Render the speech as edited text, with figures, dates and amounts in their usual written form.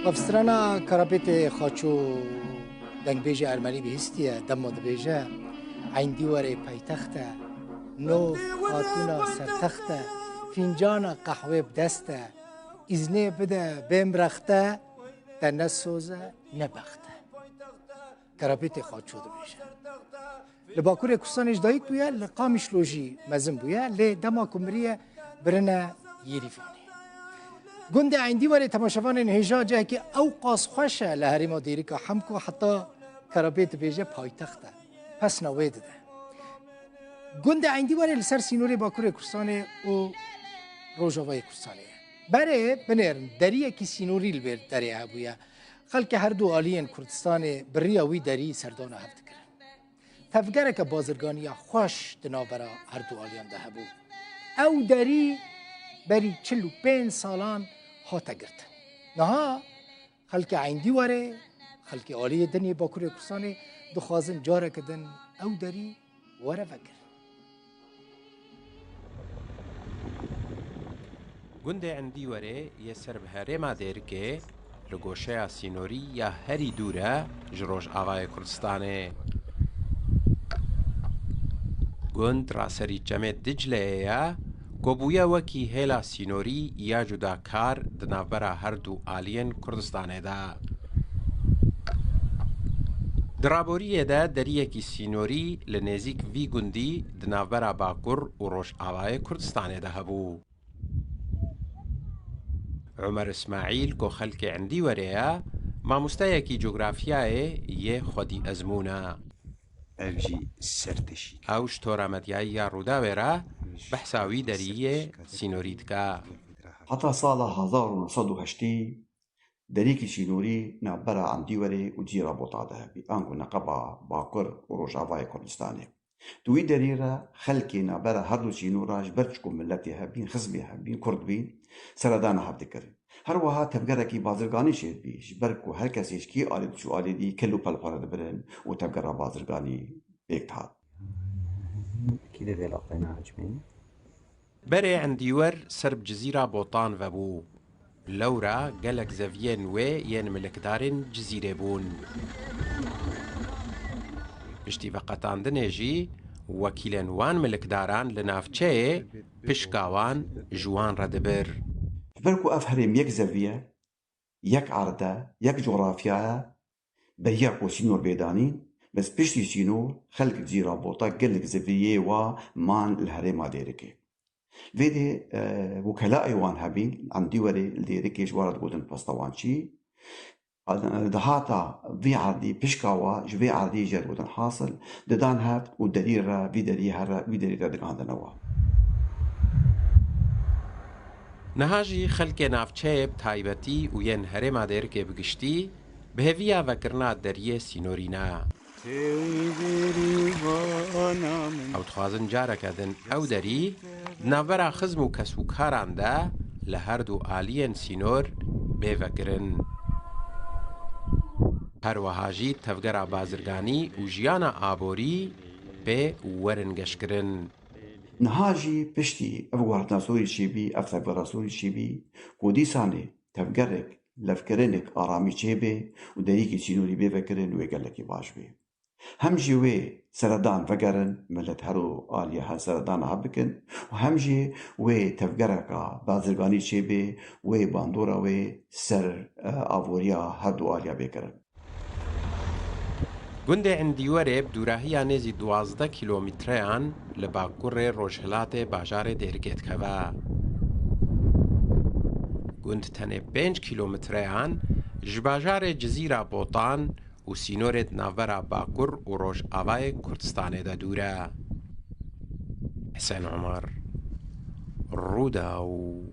افسرانا کرابت خاچو دنگ بیجه ارمنی بهستیه دم بیجه عین دیواره پایتخته نو خاتونا سرتخته فنجان قهوه بدسته ازنه بده بهم رخته در نسوزه نبخته کرابت خاچو دو بیجه لباکور کستانش دایک بویه لقامش لوژی مزم بویه لدما کمریه برنه یریفانی گند عندی وره تماشاوان نهجا جه که او قاس خوشه لحریم دیریکا حمکو حتی کرابت بیجه پایتخته پس نوید ده گند عندی وره لسر سینوری باکور کستانه و روژاوای کستانه بره بنرن دریه که سینوری البر دریه بویه خلک هر دو آلین کردستان بری وی دری سردان هفت کرن تفگره که بازرگانی خوش دنابرا هر دو آلیان ده بو او دری بری 45 سالان هاتا گرتن نها خلک عندی وره خلک آلی دنی باکور کردستان دخوازن جاره کدن او دری وره وگر گند عندی وره یه سر بهره ما دیر که لگوشه سینوری یا هری دوره جروش آوای کردستانه گند راسری جمع دجله یا گوبویا وکی هیلا سینوری یا جداکار دنابرا هر دو آلین کردستانه دا درابوریه دا دریه کی سینوری لنزیک وی گندی دنابرا باکور و روش آوای کردستانه دا هبو عمر اسماعیل کو خلک عندی وریا ما مستایکی جغرافیای یه خودی ازمونه اوجی سرتشی اوش تورامدیای یا روداویرا بحثاوی دریه سینوریتکا حتی سال 1908 دریکی سینوری نبرا عندی وری و جیرا بوطاده بی آنگو نقبا باکر و روژاوای کردستانه دوی دریرا خلکی نبرا هر دو سینوراج برچکو ملتی هبین خزبی هبین کرد بین سردان هفته کرد هر وها تفگره کی بازرگانی شد بیش برکو هر کسیش کی آلید شو آلیدی کلو پل پارد برن و تفگره بازرگانی بیکتاد كده ذي الأقطين عجبين بره عندیور سرب جزیره بوطان و بو لورا گلک زوین و ین ملکدارن جزیره بون پشتی وقتاندنه جی وکیلن وان ملکداران لنافچه پشکاوان جوان ردبر بركو أفهرم يك زاوية يك عرضة يك جغرافيا برياكو سينور بيداني بس بشتي سينور خلق جزيرة بوطا قلق زاوية ومان الهرم ديركي فيدي وكلاء ايوان هابين عندي وري ديركي جوارد قودن بسطوانشي دهاتا في عرضي بشكاوا جوي عرضي جر قودن حاصل ددان هات ودريرا في دريرا دقان دنوا نهاجی خلک نافچه بتایبتی و ین هرما دیر که بگشتی به هویا وکرنا دریه سینورینا او تخوازن جاره کدن او دری ناورا خزم و کسو کاران ده لهر دو آلین سینور به وکرن هر وحاجی تفگر بازرگانی و جیانا آبوری به ورنگش کرن نهاجي بشتي أفوارنا سوري شيبي أفتفقرا سوري شيبي كودي ساني تفقرك لفكرنك آرامي شيبي ودريكي سينوري بفكرن ويقلكي باش بي همجي وي سردان فقرن ملت هرو آلية سردان هبكن وهمجي وي تفقرك بازرگاني شيبي وي باندورا وي سر آفوريا هردو آلية بكرن گند عندیوره بدوراهی نزی 12 کیلومتریان لباکور روشهلات باجار درگت کوا. گند تنه 5 کیلومتریان جباجار جزیره بوطان و سینورت ناورا باکور و روش آوای کردستان دا دوره. حسین عمر رودا و